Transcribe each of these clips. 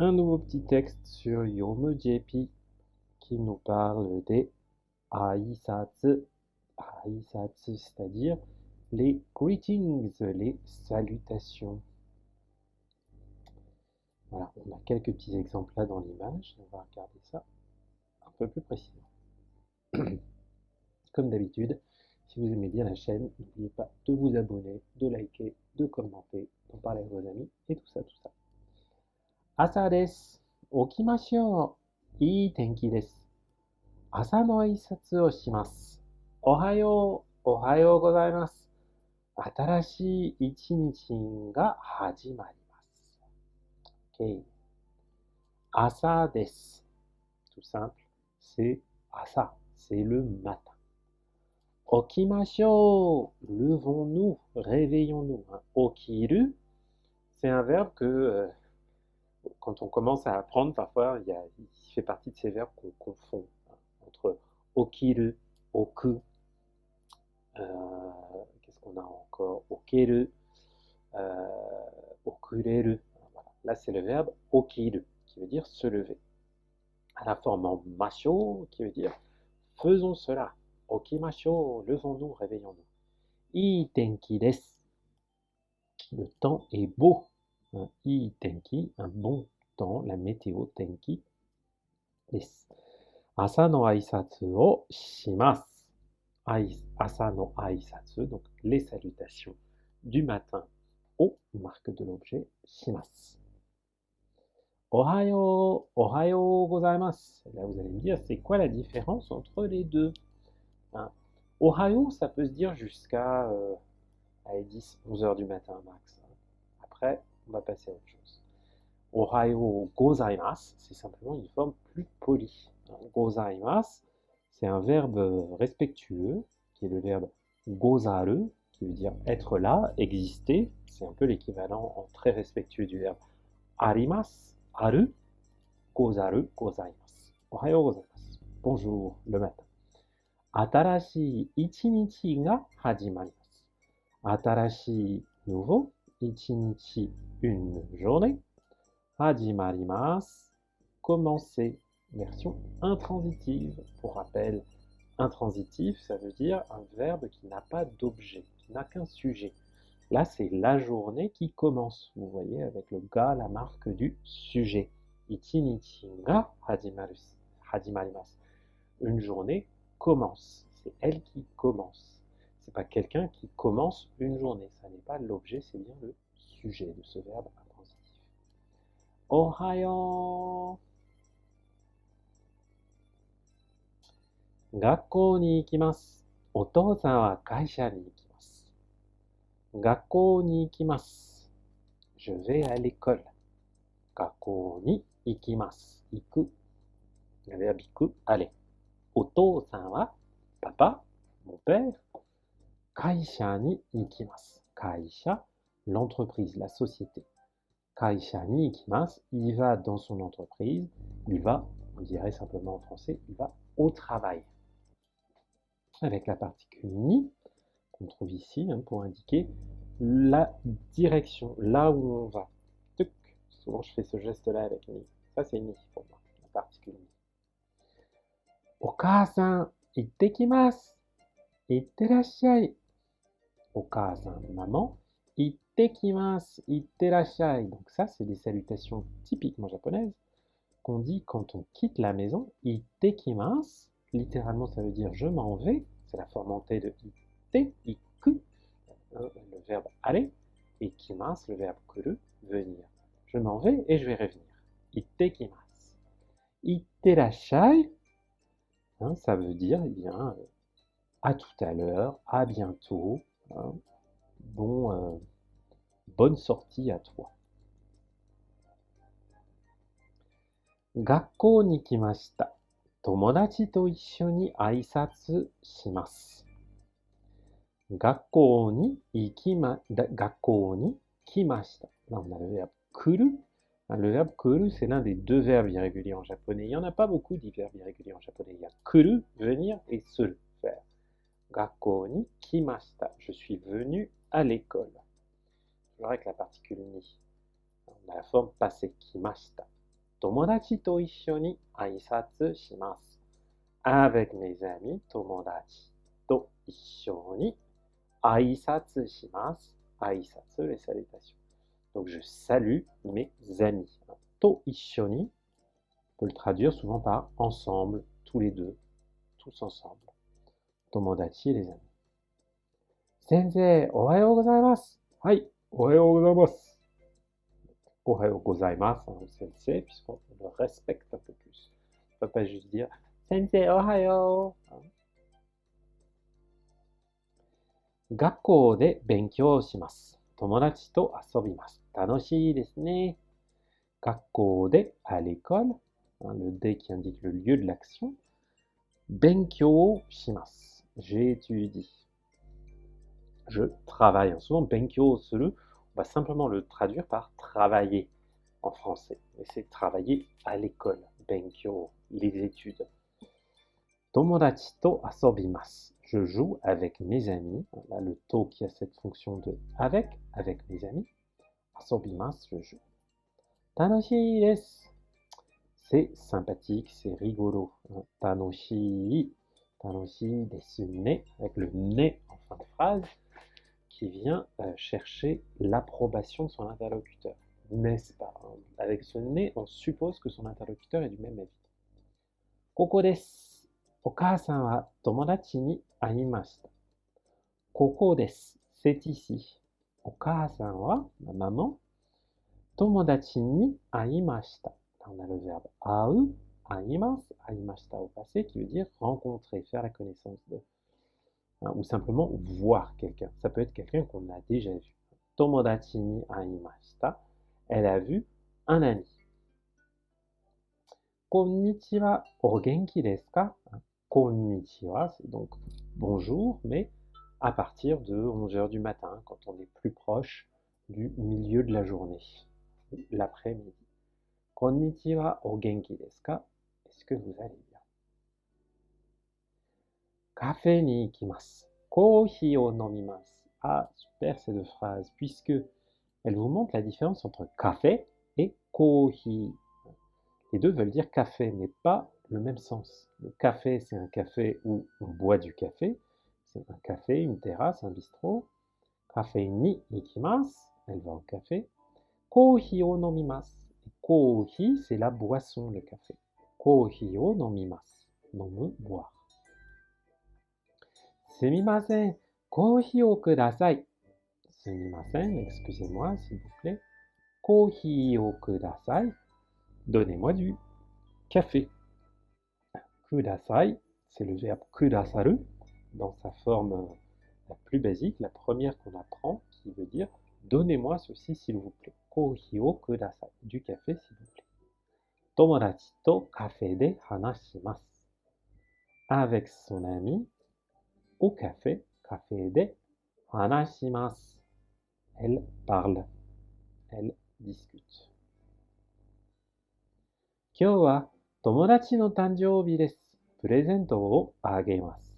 Un nouveau petit texte sur Yomujepi qui nous parle des aisatsu. Aisatsu, c'est-à-dire les greetings, les salutations. Voilà, on a quelques petits exemples là dans l'image. On va regarder ça un peu plus précisément. Comme d'habitude, si vous aimez bien la chaîne, n'oubliez pas de vous abonner, de liker, de commenter, d'en parler à vos amis et tout ça, tout ça. Asa desu. Okimashou. Ii tenki desu. 朝の挨拶をします。おはよう、おはようございます。新しい一日が始まります。OK。朝です。Tout simple, c'est 朝, c'est le matin. 起きましょう, levons-nous, réveillons-nous. Okiru, c'est un verbe que quand on commence à apprendre, parfois il fait partie de ces verbes qu'on confond entre okiru, oku, qu'est-ce qu'on a encore? Okeru, okureru. Voilà. Là, c'est le verbe okiru, qui veut dire se lever. À la forme en masho, qui veut dire faisons cela. Okimasho, levons-nous, réveillons-nous. Ii tenki desu. Le temps est beau. Ii tenki, un bon temps, la météo tenki desu. Asa no aisatsu o shimasu. Asa no aisatsu, donc les salutations du matin au marque de l'objet shimasu. Ohayo gozaimasu. Là, vous allez me dire, c'est quoi la différence entre les deux? Ohayo, ça peut se dire jusqu'à 10-11 heures du matin max. Après, on va passer à autre chose. Ohayo gozaimasu, c'est simplement une forme plus polie. Gozaimasu, c'est un verbe respectueux, qui est le verbe gozaru, qui veut dire être là, exister. C'est un peu l'équivalent en très respectueux du verbe arimasu, aru, gozaru, gozaimasu. Ohayo gozaimasu. Bonjour, le matin. Atarashii ichinichi ga hajimarimasu. Atarashii, nouveau, ichinichi, une journée. Hajimarimasu, commencer. Version intransitive. Pour rappel, intransitif, ça veut dire un verbe qui n'a pas d'objet, qui n'a qu'un sujet. Là, c'est la journée qui commence. Vous voyez, avec le ga, la marque du sujet. Ichinichi ga hajimarimasu. Une journée commence. C'est elle qui commence. C'est pas quelqu'un qui commence une journée. Ça n'est pas l'objet, c'est bien le sujet de ce verbe intransitif. Ohayo. 学校に行きます。お父さんは会社に行きます。学校に行きます。Je vais à l'école. 学校に行きます。行く。Le verbe 行く、aller. お父さんは、papa, mon père, 会社に行きます。会社, l'entreprise, la société. 会社に行きます. Il va dans son entreprise. Il va, on dirait simplement en français, il va au travail. Avec la particule ni, qu'on trouve ici, pour indiquer la direction, là où on va. Tuc. Souvent je fais ce geste-là avec ni. Ça c'est ni pour moi, la particule ni. お母さん、行ってきます。行ってらっしゃい。お母さん、maman, 行ってきます。行ってらっしゃい. Donc ça, c'est des salutations typiquement japonaises qu'on dit quand on quitte la maison. 行ってきます. Littéralement, ça veut dire je m'en vais. C'est la forme en T de itte, iku, le verbe aller, et kimas, le verbe kuru, venir. Je m'en vais et je vais revenir. Itte kimas. Itte rashai, ça veut dire, eh bien, à tout à l'heure, à bientôt, bonne sortie à toi. 学校に来ました。友達と一緒に挨拶します。学校に来ました。Là, on a le verbe kuru. Le verbe kuru, c'est l'un des deux verbes irréguliers en japonais. Il n'y en a pas beaucoup des verbes irréguliers en japonais. Il y a kuru, venir, et se faire. 学校に来ました. Je suis venu à l'école. Je verrai avec la particule ni. On a la forme passé, kimashita. 友達と一緒に挨拶します。Avec mes amis, 友達と一緒に挨拶します。挨拶 les salutations. Donc je salue mes amis. To 一緒に on peut le traduire souvent par ensemble, tous les deux, tous ensemble. Tomodachi, les amis. Sensei, ohayo gozaimasu. Hai, ohayo gozaimasu. Ohayo gozaimasu, hein, sensei, puisqu'on le respecte un peu plus. On ne peut pas juste dire Sensei, ohayo. Hein. 学校で勉強します。友達と遊びます。楽しいですね。学校で à l'école, hein, le D qui indique le lieu de l'action. Benkyō shimasu. J'étudie. Je travaille. Souvent, benkyō suru, on va simplement le traduire par travailler en français. Mais c'est travailler à l'école. Benkyō, les études. Tomodachi to asobimasu. Je joue avec mes amis. Là, le to qui a cette fonction de avec mes amis. Asobimasu, je joue. Tanoshii desu. C'est sympathique, c'est rigolo. Tanoshii. Tanoshii desu ne, avec le ne en fin de phrase, qui vient chercher l'approbation de son interlocuteur. N'est-ce pas? Avec ce ne, on suppose que son interlocuteur est du même avis. Koko desu. お母さんは友達に会いました。ここです。C'est ici. お母さんは、ma maman, 友達に会いました。On a le verbe 会う、会います、会いましたau passé qui veut dire rencontrer, faire la connaissance de. Hein, ou simplement voir quelqu'un. Ça peut être quelqu'un qu'on a déjà vu. Tomodachi ni aimashita. Elle a vu un ami. Konnichiwa, o genki desu ka? Konnichiwa, c'est donc bonjour, mais à partir de 11 h du matin, quand on est plus proche du milieu de la journée, l'après-midi. Konnichiwa, o genki desu ka? Est-ce que vous allez bien? Café ni ikimasu. Kohi o nomimasu. Ah, super ces deux phrases, puisque elles vous montrent la différence entre café et kohi. Les deux veulent dire café, mais pas le même sens. Le café, c'est un café où on boit du café. C'est un café, une terrasse, un bistrot. Café ni ikimasu, elle va au café. Kohi o nomimasu. Kohi, c'est la boisson, le café. Kohi o nomimasu. Nomu, boire. Sumimasen, kohi o kudasai. Sumimasen, excusez-moi, s'il vous plaît. Kohi o kudasai. Donnez-moi du café. Kudasai, c'est le verbe kudasaru dans sa forme la plus basique, la première qu'on apprend, qui veut dire donnez-moi ceci s'il vous plaît. Kohi o kudasai, du café s'il vous plaît. Tomodachi to kafe de hanashimasu. Avec son ami, au café, café de hanashimasu. Elle parle, elle discute. 今日は友達の誕生日です。プレゼントをあげます。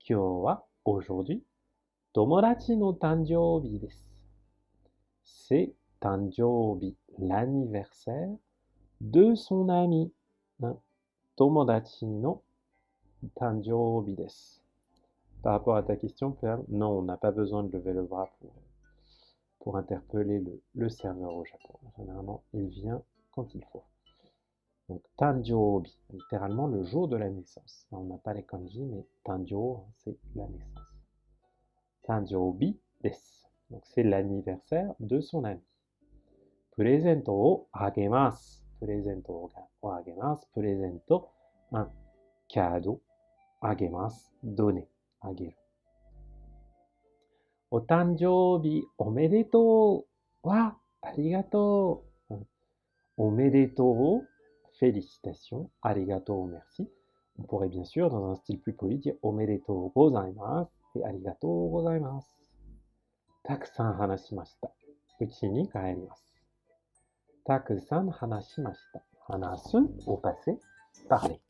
今日は aujourd'hui 友達の誕生日です。C'est 誕生日 l'anniversaire de son ami. 友達の誕生日です。Par rapport à ta question, non, on n'a pas besoin de lever le bras pour interpeller le serveur au Japon. Généralement, il vient quand il faut. Donc, Tanjōbi, littéralement le jour de la naissance. Là, on n'a pas les kanji, mais Tanjō, c'est la naissance. Tanjōbi desu. Donc, c'est l'anniversaire de son ami. Presento o agemasu. Presento o agemasu. Presento, un cadeau. Agemasu, donner. Ageru. O tanjōbi omedetou. Wa, arigatou. Omedetou. Félicitations, arigato, merci. On pourrait bien sûr, dans un style plus poli, dire omedetou gozaimasu et arigato gozaimasu. Takusan hanashimashita. Uchi ni kaerimasu. Takusan hanashimashita. Hanasu, au passé, parler.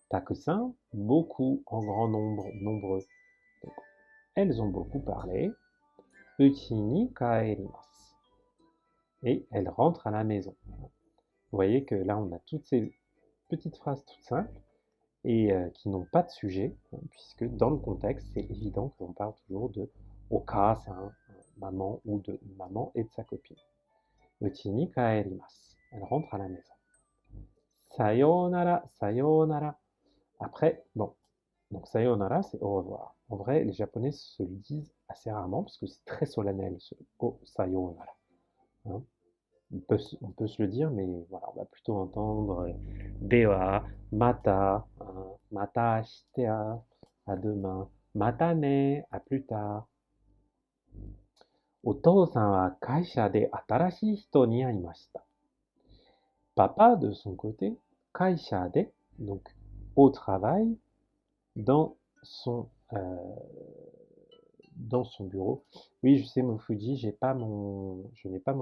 Takusan, beaucoup, en grand nombre, nombreux. Donc, elles ont beaucoup parlé. Uchi ni kaerimasu. Et elles rentrent à la maison. Vous voyez que là, on a toutes ces petites phrases toutes simples et qui n'ont pas de sujet, hein, puisque dans le contexte, c'est évident qu'on parle toujours de Okasa, maman, ou de maman et de sa copine. Uchi ni kaerimasu. Elle rentre à la maison. Sayonara, sayonara. Après, bon, donc sayonara, c'est au revoir. En vrai, les Japonais se le disent assez rarement parce que c'est très solennel, ce oh sayonara. Hein. On peut se le dire, mais voilà, on va plutôt entendre dewa, mata, hein, mata ashitea, à demain, mata ne, à plus tard. Otousan wa kaisha de atarashii hito ni aimashita. Papa, de son côté, kaisha de, donc au travail, dans son, euh, dans son bureau. Oui, je sais, Mofuji, je n'ai pas mon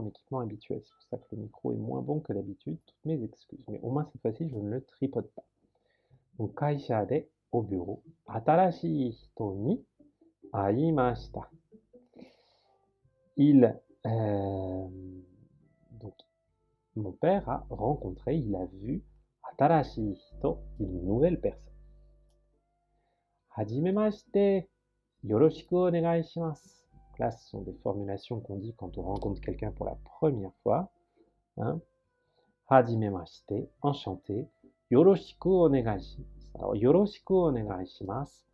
équipement habituel. C'est pour ça que le micro est moins bon que d'habitude. Toutes mes excuses. Mais au moins, cette fois-ci, je ne le tripote pas. Donc, kaisha de, au bureau. Atarashii hito ni aimashita. Donc, mon père a rencontré, il a vu atarashii hito, une nouvelle personne. Hajimemashite, yoroshiku onegai shimasu. Là, ce sont des formulations qu'on dit quand on rencontre quelqu'un pour la première fois. Hein. Hajimemashite, enchanté. Yoroshiku onegai shimasu. Alors, yoroshiku onegai shimasu,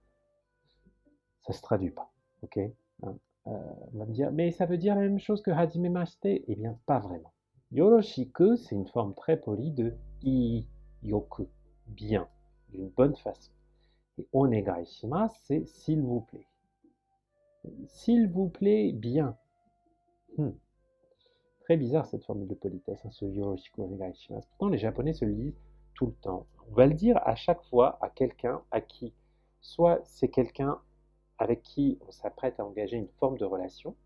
ça se traduit pas. Ok, hein. On va me dire, mais ça veut dire la même chose que hajimemashite? Eh bien, pas vraiment. Yoroshiku, c'est une forme très polie de i, yoku, bien, d'une bonne façon. Et onegai shimasu, c'est s'il vous plaît. S'il vous plaît, bien. Très bizarre cette formule de politesse, hein, ce yoroshiku onegai shimasu. Pourtant, les Japonais se le disent tout le temps. On va le dire à chaque fois à quelqu'un à qui, soit c'est quelqu'un avec qui on s'apprête à engager une forme de relation,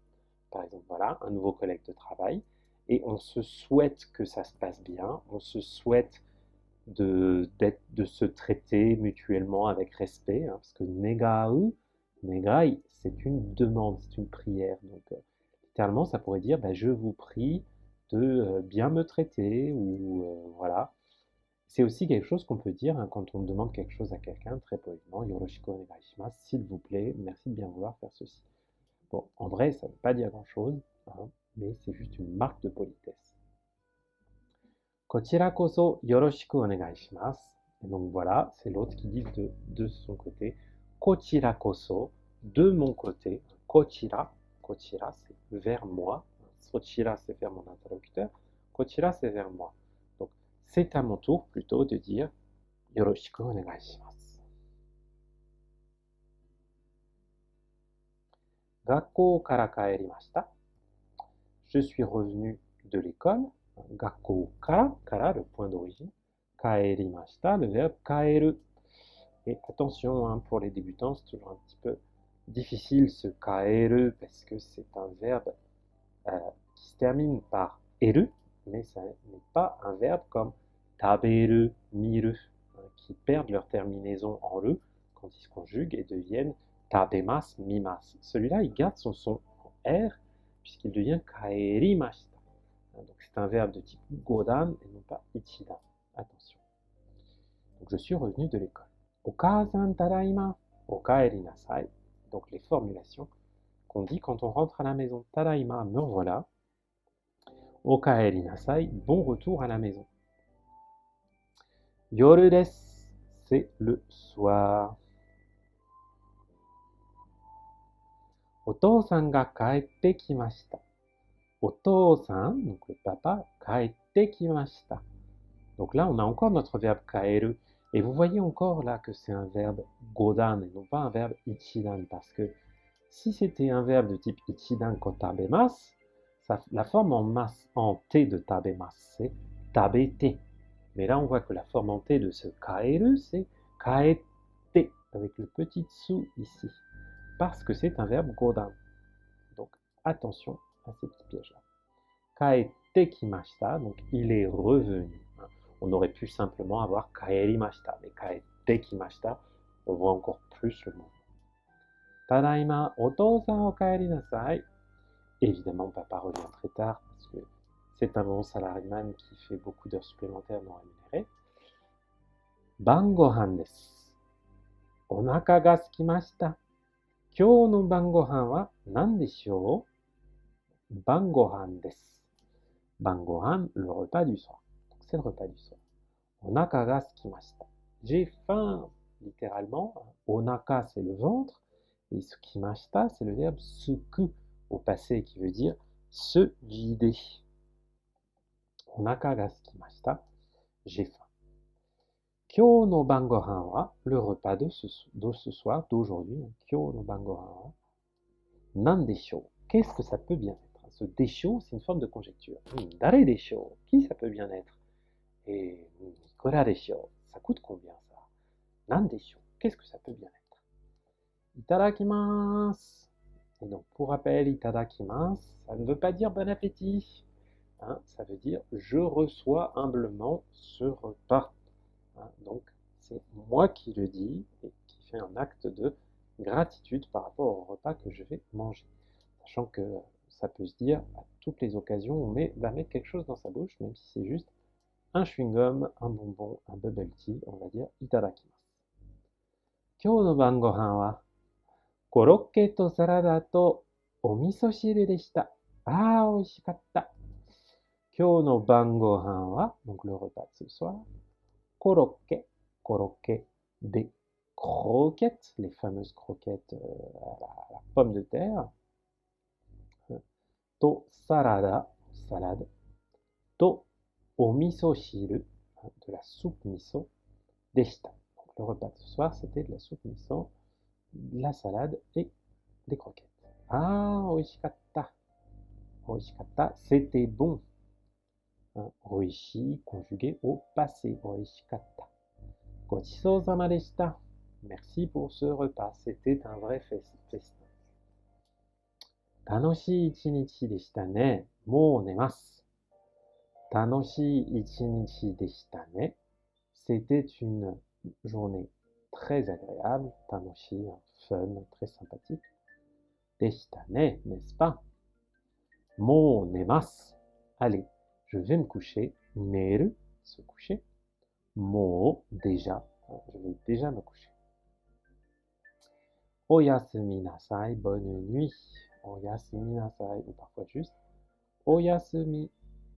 par exemple, voilà, un nouveau collègue de travail, et on se souhaite que ça se passe bien, on se souhaite de se traiter mutuellement avec respect, hein, parce que negai, c'est une demande, c'est une prière. Donc, littéralement, ça pourrait dire, bah, je vous prie de bien me traiter, ou voilà. C'est aussi quelque chose qu'on peut dire hein, quand on demande quelque chose à quelqu'un, très poliment, yoroshiku onegai shimasu, s'il vous plaît, merci de bien vouloir faire ceci. Bon, en vrai, ça ne veut pas dire grand-chose, hein, mais c'est juste une marque de politesse. Kochira koso yoroshiku onegai shimasu. Et donc voilà, c'est l'autre qui dit de son côté. Kochira koso, de mon côté. Kochira, kochira c'est vers moi. Sochira c'est vers mon interlocuteur. Kochira c'est vers moi. Donc c'est à mon tour plutôt de dire yoroshiku onegai shimasu. Gakkou kara kaerimashita. Je suis revenu de l'école. Gakkou kara, le point d'origine. Kaerimashita, le verbe kaeru. Et attention, hein, pour les débutants, c'est toujours un petit peu difficile ce kaeru parce que c'est un verbe qui se termine par eru, mais ça n'est pas un verbe comme taberu, miru, hein, qui perdent leur terminaison en re quand ils se conjuguent et deviennent tabemas, mimas. Celui-là, il garde son son en R puisqu'il devient kaerimashita. Donc c'est un verbe de type godan et non pas ichidan. Attention. Donc je suis revenu de l'école. Okasan tadaima, okaeri nasai. Donc les formulations qu'on dit quand on rentre à la maison. Tadaima, me revoilà. Okaeri nasai, bon retour à la maison. Yoru desu, c'est le soir. Otousan ga kaette kimashita. Otousan, donc le papa, kaette kimashita. Donc là, on a encore notre verbe kaeru. Et vous voyez encore là que c'est un verbe godan et non pas un verbe ichidan. Parce que si c'était un verbe de type ichidan ko tabemas, la forme en T de tabemas, c'est tabete. Mais là, on voit que la forme en T de ce kaeru, c'est kaete, avec le petit tsu ici. Parce que c'est un verbe godan. Donc attention à ces petits pièges-là. Kaete kimashita, donc il est revenu. On aurait pu simplement avoir kaerimashita, mais kaete kimashita, on voit encore plus le mot. Tadaima, otousan o kaeri nasai. Évidemment, papa revient très tard parce que C'est un bon salariman qui fait beaucoup d'heures supplémentaires non rémunérées. Bangohan desu. Onaka ga sukimashita. Kyou no bangohan wa nan deshou? Bangohan desu. Bangohan, le repas du soir. Donc c'est le repas du soir. Onaka ga sukimashita. J'ai faim, littéralement. Onaka, c'est le ventre. Et sukimashita, c'est le verbe suku au passé qui veut dire se vider. Onaka ga sukimashita. J'ai faim. Kyou no bangohan wa, le repas de ce soir, d'aujourd'hui. Kyou no bangohan wa nan deshou. Qu'est-ce que ça peut bien être? Ce deshou, c'est une forme de conjecture. Dare deshou, qui ça peut bien être? Et ikura deshou, ça coûte combien ça? Nan deshou, qu'est-ce que ça peut bien être? Itadakimasu. Et donc, pour rappel, itadakimasu, ça ne veut pas dire bon appétit. Hein, ça veut dire je reçois humblement ce repas. Hein, donc, c'est moi qui le dis et qui fait un acte de gratitude par rapport au repas que je vais manger. Sachant que ça peut se dire à toutes les occasions, on va mettre quelque chose dans sa bouche, même si c'est juste un chewing-gum, un bonbon, un bubble tea, on va dire itadakimasu. Kyou no bangohan wa korokke to salada to o miso shiru deshita. Ah, oishikatta. Kyou no bangohan wa, donc le repas de ce soir, korokke, korokke des croquettes, les fameuses croquettes à la pomme de terre, to salada, salade, to o miso shiru, de la soupe miso, deshita. Donc le repas de ce soir, c'était de la soupe miso, de la salade et des croquettes. Ah, oishikatta. Oishikatta, c'était bon. Hein, oishi conjugué au passé. Oishikatta. Gochisousama deshita. Merci pour ce repas. C'était un vrai festin. Tanoshii ichinichi deshita ne. Mou nemasu. Tanoshii ichinichi deshita ne. C'était une journée très agréable. Tanoshi, fun, très sympathique. Deshita ne, n'est-ce pas? Mou nemasu. Allez, je vais me coucher. Neru, se coucher. Mou, déjà. Je vais déjà me coucher. Oyasumi nasai, bonne nuit. Oyasumi nasai, ou parfois juste Oyasumi